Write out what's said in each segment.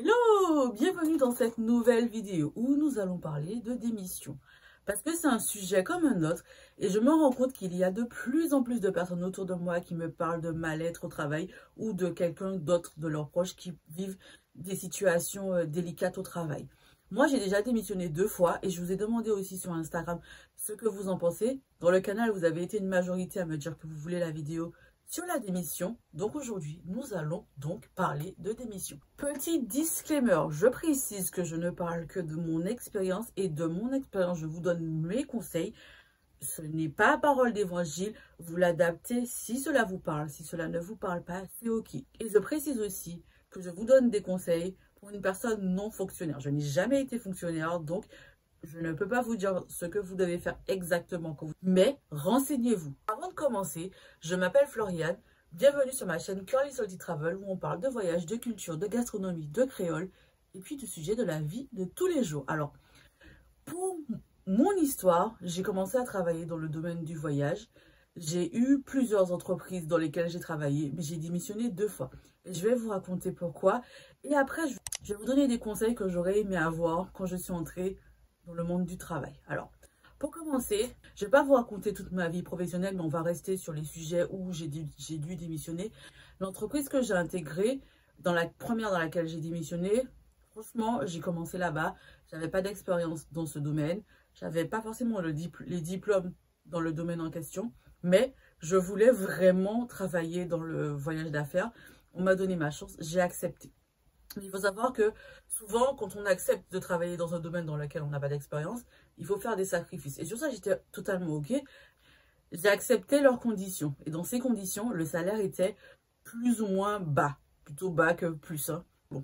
Hello, bienvenue dans cette nouvelle vidéo où nous allons parler de démission. Parce que c'est un sujet comme un autre et je me rends compte qu'il y a de plus en plus de personnes autour de moi qui me parlent de mal-être au travail ou de quelqu'un d'autre de leurs proches qui vivent des situations délicates au travail. Moi, j'ai déjà démissionné 2 fois et je vous ai demandé aussi sur Instagram ce que vous en pensez. Dans le canal, vous avez été une majorité à me dire que vous voulez la vidéo sur la démission. Donc aujourd'hui, nous allons donc parler de démission. Petit disclaimer, je précise que je ne parle que de mon expérience et de mon expérience, je vous donne mes conseils. Ce n'est pas parole d'évangile, vous l'adaptez si cela vous parle, si cela ne vous parle pas, c'est ok. Et je précise aussi que je vous donne des conseils pour une personne non fonctionnaire. Je n'ai jamais été fonctionnaire, donc je ne peux pas vous dire ce que vous devez faire exactement, mais renseignez-vous. Avant de commencer, je m'appelle Floriane. Bienvenue sur ma chaîne Curly Salty Travel où on parle de voyage, de culture, de gastronomie, de créole et puis du sujet de la vie de tous les jours. Alors, pour mon histoire, j'ai commencé à travailler dans le domaine du voyage. J'ai eu plusieurs entreprises dans lesquelles j'ai travaillé, mais j'ai démissionné 2 fois. Et je vais vous raconter pourquoi. Et après, je vais vous donner des conseils que j'aurais aimé avoir quand je suis entrée dans le monde du travail. Alors, pour commencer, je ne vais pas vous raconter toute ma vie professionnelle, mais on va rester sur les sujets où j'ai dû démissionner. L'entreprise que j'ai intégrée, dans la première dans laquelle j'ai démissionné, franchement, j'ai commencé là-bas. Je n'avais pas d'expérience dans ce domaine. Je n'avais pas forcément les diplômes dans le domaine en question, mais je voulais vraiment travailler dans le voyage d'affaires. On m'a donné ma chance, j'ai accepté. Il faut savoir que souvent, quand on accepte de travailler dans un domaine dans lequel on n'a pas d'expérience, il faut faire des sacrifices. Et sur ça, j'étais totalement OK. J'ai accepté leurs conditions. Et dans ces conditions, le salaire était plus ou moins bas. Plutôt bas que plus. Hein. Bon,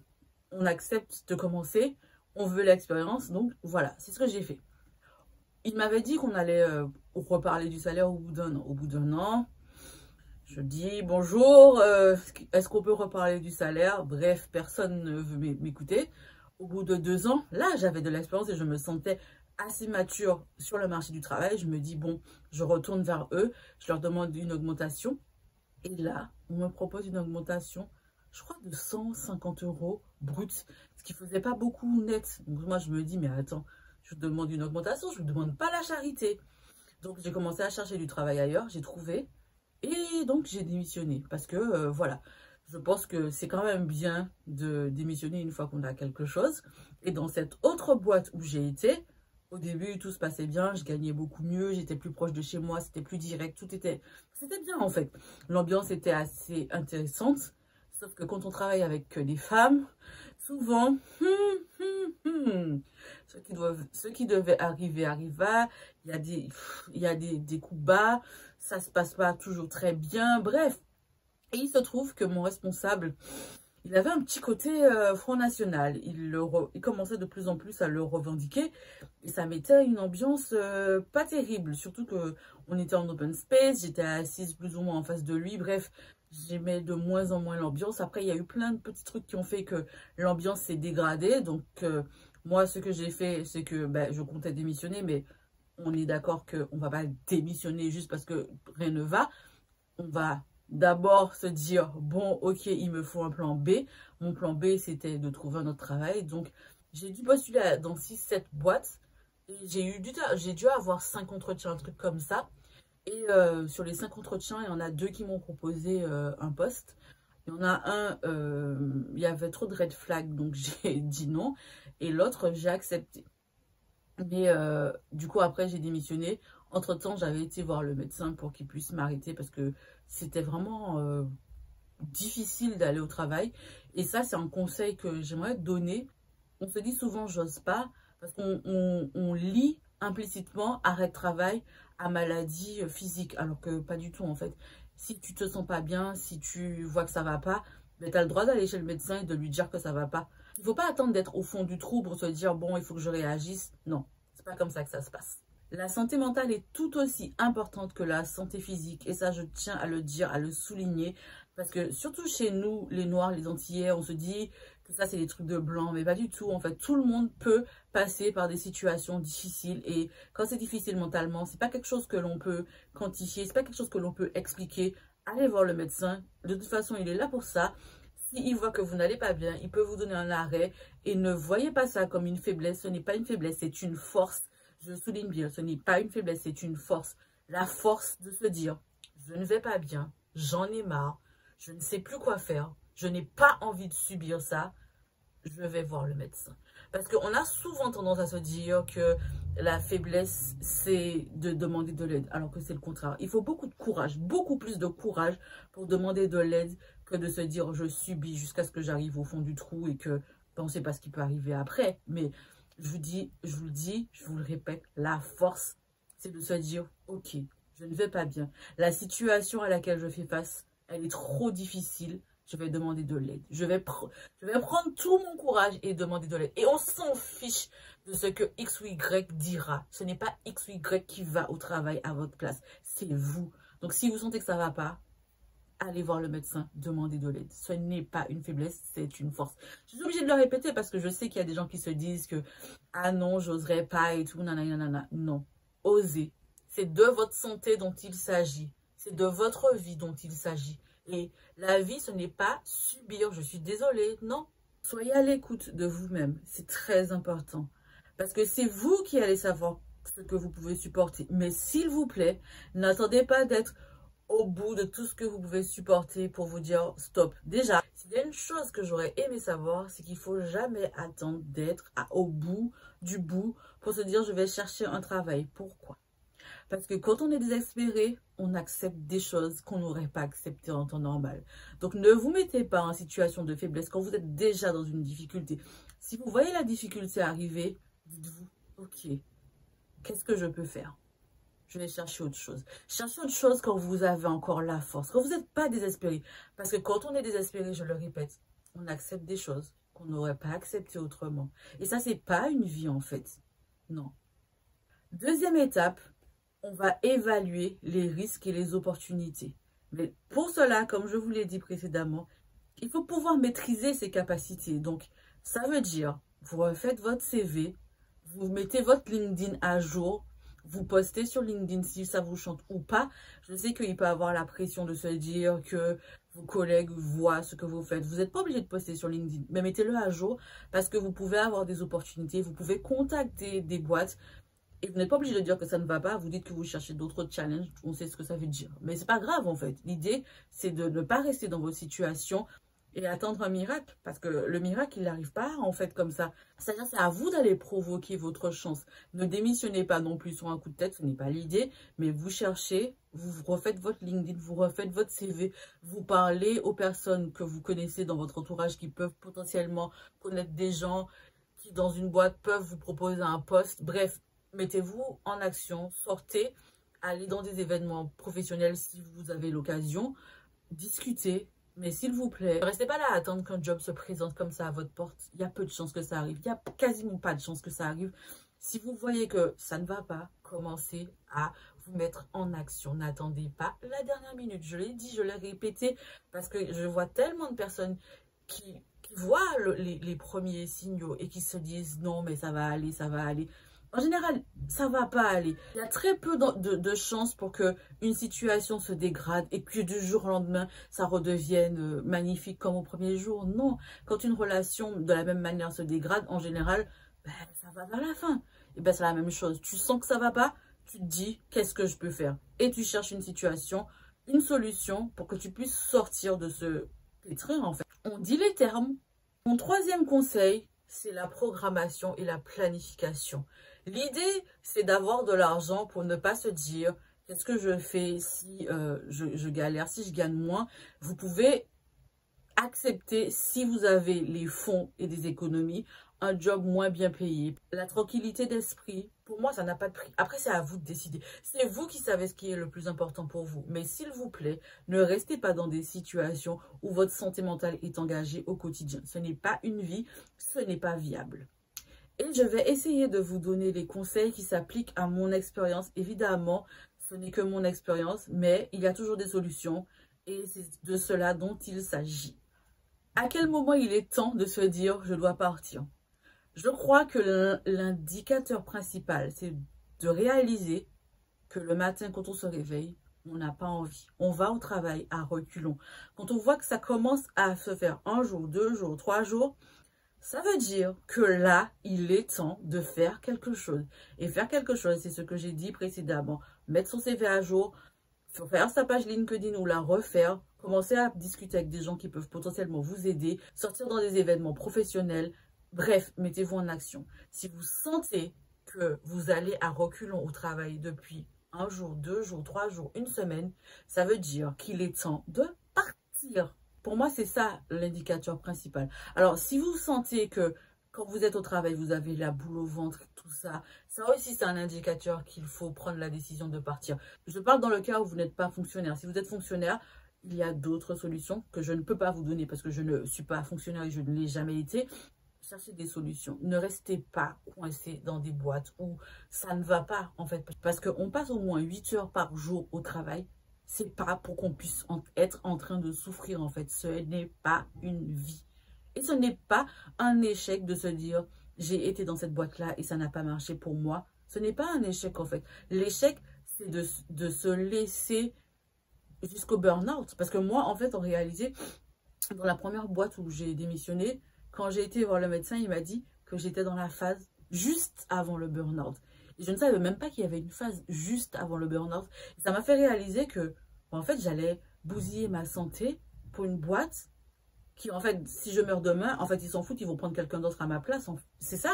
on accepte de commencer. On veut l'expérience. Donc, voilà, c'est ce que j'ai fait. Il m'avait dit qu'on allait reparler du salaire au bout d'un an. Au bout d'un an, je dis bonjour, est-ce qu'on peut reparler du salaire? Bref, personne ne veut m'écouter. Au bout de 2 ans, là, j'avais de l'expérience et je me sentais assez mature sur le marché du travail. Je me dis, bon, je retourne vers eux, je leur demande une augmentation. Et là, on me propose une augmentation, je crois, de 150 € brut, ce qui ne faisait pas beaucoup net. Donc moi, je me dis, mais attends, je demande une augmentation, je ne demande pas la charité. Donc j'ai commencé à chercher du travail ailleurs, j'ai trouvé. Et donc, j'ai démissionné parce que, voilà, je pense que c'est quand même bien de démissionner une fois qu'on a quelque chose. Et dans cette autre boîte où j'ai été, au début, tout se passait bien, je gagnais beaucoup mieux, j'étais plus proche de chez moi, c'était plus direct, c'était bien en fait. L'ambiance était assez intéressante, sauf que quand on travaille avec des femmes, souvent, ce qui devait arriver arriva. Il y a des coups bas, ça se passe pas toujours très bien, bref. Et il se trouve que mon responsable, il avait un petit côté Front National. Il commençait de plus en plus à le revendiquer. Et ça mettait une ambiance pas terrible. Surtout qu'on était en open space, j'étais assise plus ou moins en face de lui. Bref, j'aimais de moins en moins l'ambiance. Après, il y a eu plein de petits trucs qui ont fait que l'ambiance s'est dégradée. Donc, moi, ce que j'ai fait, c'est que je comptais démissionner, mais on est d'accord qu'on ne va pas démissionner juste parce que rien ne va. On va d'abord se dire, bon, ok, il me faut un plan B. Mon plan B, c'était de trouver un autre travail. Donc, j'ai dû postuler dans 6-7 boîtes. Et j'ai dû avoir 5 entretiens, un truc comme ça. Et sur les 5 entretiens, il y en a 2 qui m'ont proposé un poste. Il y en a un, il y avait trop de red flags, donc j'ai dit non. Et l'autre, j'ai accepté. Mais du coup, après, j'ai démissionné. Entre-temps, j'avais été voir le médecin pour qu'il puisse m'arrêter parce que c'était vraiment difficile d'aller au travail. Et ça, c'est un conseil que j'aimerais donner. On se dit souvent, j'ose pas, parce qu'on lit implicitement arrêt de travail à maladie physique, alors que pas du tout en fait. Si tu te sens pas bien, si tu vois que ça va pas, tu as le droit d'aller chez le médecin et de lui dire que ça va pas. Il faut pas attendre d'être au fond du trou pour se dire, bon, il faut que je réagisse. Non, c'est pas comme ça que ça se passe. La santé mentale est tout aussi importante que la santé physique. Et ça, je tiens à le dire, à le souligner. Parce que surtout chez nous, les Noirs, les Antillais, on se dit que ça, c'est des trucs de blanc. Mais pas du tout. En fait, tout le monde peut passer par des situations difficiles. Et quand c'est difficile mentalement, c'est pas quelque chose que l'on peut quantifier. C'est pas quelque chose que l'on peut expliquer. Allez voir le médecin. De toute façon, il est là pour ça. S'il voit que vous n'allez pas bien, il peut vous donner un arrêt. Et ne voyez pas ça comme une faiblesse. Ce n'est pas une faiblesse, c'est une force. Je souligne bien, ce n'est pas une faiblesse, c'est une force. La force de se dire, je ne vais pas bien, j'en ai marre, je ne sais plus quoi faire, je n'ai pas envie de subir ça, je vais voir le médecin. Parce qu'on a souvent tendance à se dire que la faiblesse, c'est de demander de l'aide, alors que c'est le contraire. Il faut beaucoup de courage, beaucoup plus de courage pour demander de l'aide que de se dire je subis jusqu'à ce que j'arrive au fond du trou et que on ne sait pas ce qui peut arriver après. Mais je vous dis, je vous le dis, je vous le répète, la force, c'est de se dire ok, je ne vais pas bien. La situation à laquelle je fais face, elle est trop difficile. Je vais demander de l'aide. Je vais prendre tout mon courage et demander de l'aide. Et on s'en fiche de ce que X ou Y dira. Ce n'est pas X ou Y qui va au travail à votre place. C'est vous. Donc, si vous sentez que ça ne va pas, allez voir le médecin, demandez de l'aide. Ce n'est pas une faiblesse, c'est une force. Je suis obligée de le répéter parce que je sais qu'il y a des gens qui se disent que « Ah non, j'oserais pas et tout, nanana. » Non, osez. C'est de votre santé dont il s'agit. C'est de votre vie dont il s'agit. Et la vie, ce n'est pas subir, je suis désolée, non. Soyez à l'écoute de vous-même, c'est très important. Parce que c'est vous qui allez savoir ce que vous pouvez supporter. Mais s'il vous plaît, n'attendez pas d'être au bout de tout ce que vous pouvez supporter pour vous dire stop. Déjà, s'il y a une chose que j'aurais aimé savoir, c'est qu'il ne faut jamais attendre d'être au bout du bout pour se dire je vais chercher un travail. Pourquoi ? Parce que quand on est désespéré, on accepte des choses qu'on n'aurait pas acceptées en temps normal. Donc, ne vous mettez pas en situation de faiblesse quand vous êtes déjà dans une difficulté. Si vous voyez la difficulté arriver, dites-vous, ok, qu'est-ce que je peux faire? Je vais chercher autre chose. Cherchez autre chose quand vous avez encore la force, quand vous n'êtes pas désespéré. Parce que quand on est désespéré, je le répète, on accepte des choses qu'on n'aurait pas acceptées autrement. Et ça, c'est pas une vie en fait. Non. Deuxième étape, on va évaluer les risques et les opportunités. Mais pour cela, comme je vous l'ai dit précédemment, il faut pouvoir maîtriser ses capacités. Donc, ça veut dire, vous refaites votre CV, vous mettez votre LinkedIn à jour, vous postez sur LinkedIn si ça vous chante ou pas. Je sais qu'il peut y avoir la pression de se dire que vos collègues voient ce que vous faites. Vous n'êtes pas obligé de poster sur LinkedIn, mais mettez-le à jour parce que vous pouvez avoir des opportunités, vous pouvez contacter des boîtes. Et vous n'êtes pas obligé de dire que ça ne va pas. Vous dites que vous cherchez d'autres challenges. On sait ce que ça veut dire. Mais c'est pas grave en fait. L'idée, c'est de ne pas rester dans votre situation et attendre un miracle. Parce que le miracle, il n'arrive pas en fait comme ça. C'est-à-dire, c'est à vous d'aller provoquer votre chance. Ne démissionnez pas non plus sur un coup de tête. Ce n'est pas l'idée. Mais vous cherchez, vous refaites votre LinkedIn, vous refaites votre CV. Vous parlez aux personnes que vous connaissez dans votre entourage qui peuvent potentiellement connaître des gens qui, dans une boîte, peuvent vous proposer un poste. Bref. Mettez-vous en action, sortez, allez dans des événements professionnels si vous avez l'occasion, discutez, mais s'il vous plaît, ne restez pas là à attendre qu'un job se présente comme ça à votre porte. Il y a peu de chances que ça arrive, il n'y a quasiment pas de chances que ça arrive. Si vous voyez que ça ne va pas, commencez à vous mettre en action. N'attendez pas la dernière minute. Je l'ai dit, je l'ai répété, parce que je vois tellement de personnes qui voient les premiers signaux et qui se disent non mais ça va aller, ça va aller. En général, ça ne va pas aller. Il y a très peu de chances pour qu'une situation se dégrade et que du jour au lendemain, ça redevienne magnifique comme au premier jour. Non, quand une relation de la même manière se dégrade, en général, ben, ça va vers la fin. Et ben, c'est la même chose. Tu sens que ça ne va pas, tu te dis, qu'est-ce que je peux faire? Et tu cherches une situation, une solution pour que tu puisses sortir de ce pétrin, en fait. On dit les termes. Mon troisième conseil, c'est la programmation et la planification. L'idée, c'est d'avoir de l'argent pour ne pas se dire qu'est-ce que je fais si je galère, si je gagne moins. Vous pouvez accepter, si vous avez les fonds et des économies, un job moins bien payé. La tranquillité d'esprit, pour moi, ça n'a pas de prix. Après, c'est à vous de décider. C'est vous qui savez ce qui est le plus important pour vous. Mais s'il vous plaît, ne restez pas dans des situations où votre santé mentale est engagée au quotidien. Ce n'est pas une vie, ce n'est pas viable. Et je vais essayer de vous donner les conseils qui s'appliquent à mon expérience. Évidemment, ce n'est que mon expérience, mais il y a toujours des solutions et c'est de cela dont il s'agit. À quel moment il est temps de se dire « je dois partir » ? Je crois que l'indicateur principal, c'est de réaliser que le matin, quand on se réveille, on n'a pas envie. On va au travail à reculons. Quand on voit que ça commence à se faire 1 jour, 2 jours, 3 jours, ça veut dire que là, il est temps de faire quelque chose. Et faire quelque chose, c'est ce que j'ai dit précédemment. Mettre son CV à jour, faire sa page LinkedIn ou la refaire, commencer à discuter avec des gens qui peuvent potentiellement vous aider, sortir dans des événements professionnels. Bref, mettez-vous en action. Si vous sentez que vous allez à reculons au travail depuis 1 jour, 2 jours, 3 jours, 1 semaine, ça veut dire qu'il est temps de partir. Pour moi, c'est ça l'indicateur principal. Alors, si vous sentez que quand vous êtes au travail, vous avez la boule au ventre, tout ça, ça aussi, c'est un indicateur qu'il faut prendre la décision de partir. Je parle dans le cas où vous n'êtes pas fonctionnaire. Si vous êtes fonctionnaire, il y a d'autres solutions que je ne peux pas vous donner parce que je ne suis pas fonctionnaire et je ne l'ai jamais été. Cherchez des solutions. Ne restez pas coincé dans des boîtes où ça ne va pas, en fait. Parce qu'on passe au moins 8 heures par jour au travail. C'est pas pour qu'on puisse être en train de souffrir, en fait. Ce n'est pas une vie. Et ce n'est pas un échec de se dire, j'ai été dans cette boîte-là et ça n'a pas marché pour moi. Ce n'est pas un échec, en fait. L'échec, c'est de se laisser jusqu'au burn-out. Parce que moi, en fait, en réalité, dans la première boîte où j'ai démissionné, quand j'ai été voir le médecin, il m'a dit que j'étais dans la phase juste avant le burn-out. Et je ne savais même pas qu'il y avait une phase juste avant le burn-out. Ça m'a fait réaliser que, en fait, j'allais bousiller ma santé pour une boîte qui, en fait, si je meurs demain, en fait, ils s'en foutent, ils vont prendre quelqu'un d'autre à ma place. C'est ça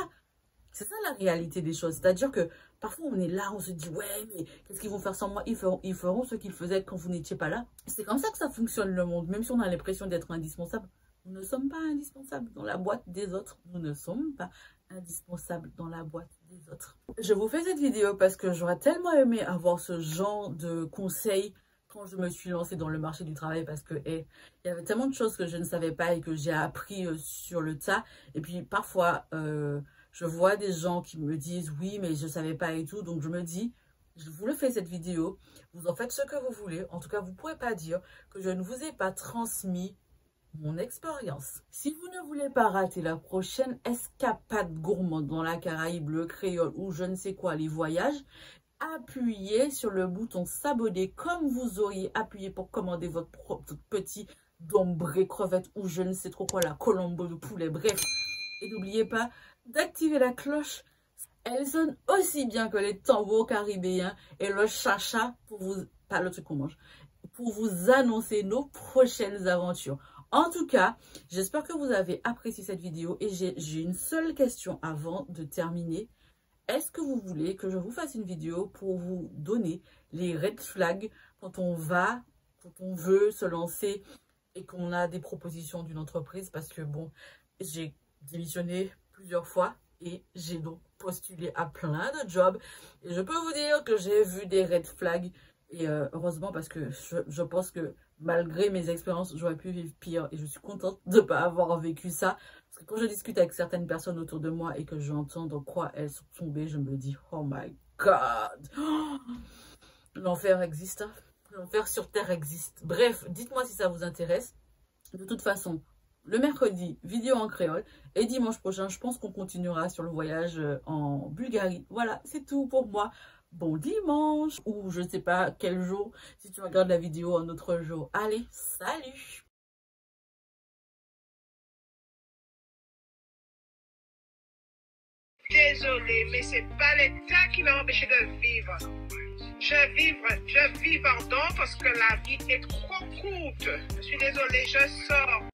la réalité des choses. C'est-à-dire que parfois, on est là, on se dit, ouais, mais qu'est-ce qu'ils vont faire sans moi? Ils feront ce qu'ils faisaient quand vous n'étiez pas là. C'est comme ça que ça fonctionne le monde. Même si on a l'impression d'être indispensable, nous ne sommes pas indispensables dans la boîte des autres. Nous ne sommes pas indispensables dans la boîte des autres. Je vous fais cette vidéo parce que j'aurais tellement aimé avoir ce genre de conseils quand je me suis lancée dans le marché du travail parce que il y avait tellement de choses que je ne savais pas et que j'ai appris sur le tas. Et puis parfois, je vois des gens qui me disent « oui, mais je ne savais pas et tout ». Donc je me dis, je vous le fais cette vidéo, vous en faites ce que vous voulez. En tout cas, vous ne pouvez pas dire que je ne vous ai pas transmis mon expérience. Si vous ne voulez pas rater la prochaine escapade gourmande dans la Caraïbe, le créole ou je ne sais quoi, les voyages, appuyez sur le bouton s'abonner comme vous auriez appuyé pour commander votre petit dombré crevette ou je ne sais trop quoi, la colombo de poulet, bref. Et n'oubliez pas d'activer la cloche. Elle sonne aussi bien que les tambours caribéens et le chacha pour vous, pas le truc qu'on mange, pour vous annoncer nos prochaines aventures. En tout cas, j'espère que vous avez apprécié cette vidéo et j'ai une seule question avant de terminer. Est-ce que vous voulez que je vous fasse une vidéo pour vous donner les red flags quand on veut se lancer et qu'on a des propositions d'une entreprise? Parce que bon, j'ai démissionné plusieurs fois et j'ai donc postulé à plein de jobs. Et je peux vous dire que j'ai vu des red flags. Et heureusement parce que je pense que malgré mes expériences, j'aurais pu vivre pire. Et je suis contente de ne pas avoir vécu ça. Parce que quand je discute avec certaines personnes autour de moi et que j'entends dans quoi elles sont tombées, je me dis, oh my God, oh, l'enfer existe, hein? L'enfer sur terre existe. Bref, dites-moi si ça vous intéresse. De toute façon, le mercredi, vidéo en créole. Et dimanche prochain, je pense qu'on continuera sur le voyage en Bulgarie. Voilà, c'est tout pour moi. Bon dimanche, ou je ne sais pas quel jour, si tu regardes la vidéo un autre jour. Allez, salut! Désolée, mais c'est pas l'État qui m'a empêché de vivre. Je vis, pardon, parce que la vie est trop courte. Je suis désolée, je sors.